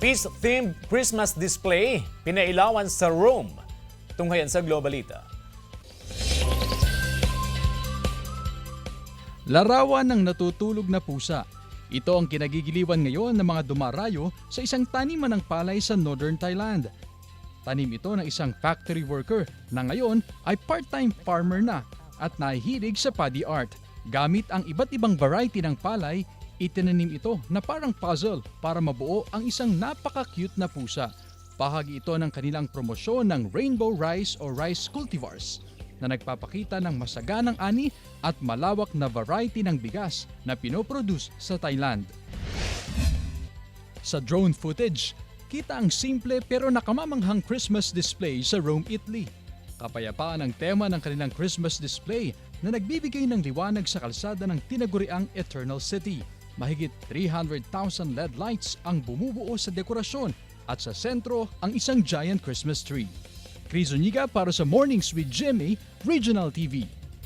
Peace-themed Christmas display pinailawan sa Rome. Tunghayan sa Globalita. Larawan ng natutulog na pusa. Ito ang kinagigiliwan ngayon ng mga dumarayo sa isang taniman ng palay sa Northern Thailand. Tanim ito ng isang factory worker na ngayon ay part-time farmer na at nahihilig sa paddy art. Gamit ang iba't ibang variety ng palay, itinanim ito na parang puzzle para mabuo ang isang napaka-cute na pusa. Bahagi ito ng kanilang promosyon ng Rainbow Rice o Rice Cultivars na nagpapakita ng masaganang ani at malawak na variety ng bigas na pinoproduce sa Thailand. Sa drone footage, kita ang simple pero nakamamanghang Christmas display sa Rome, Italy. Kapayapaan ang tema ng kanilang Christmas display na nagbibigay ng liwanag sa kalsada ng tinaguriang Eternal City. Mahigit 300,000 LED lights ang bumubuo sa dekorasyon at sa sentro ang isang giant Christmas tree. Chris Zuniga para sa Mornings with Jimmy, Regional TV.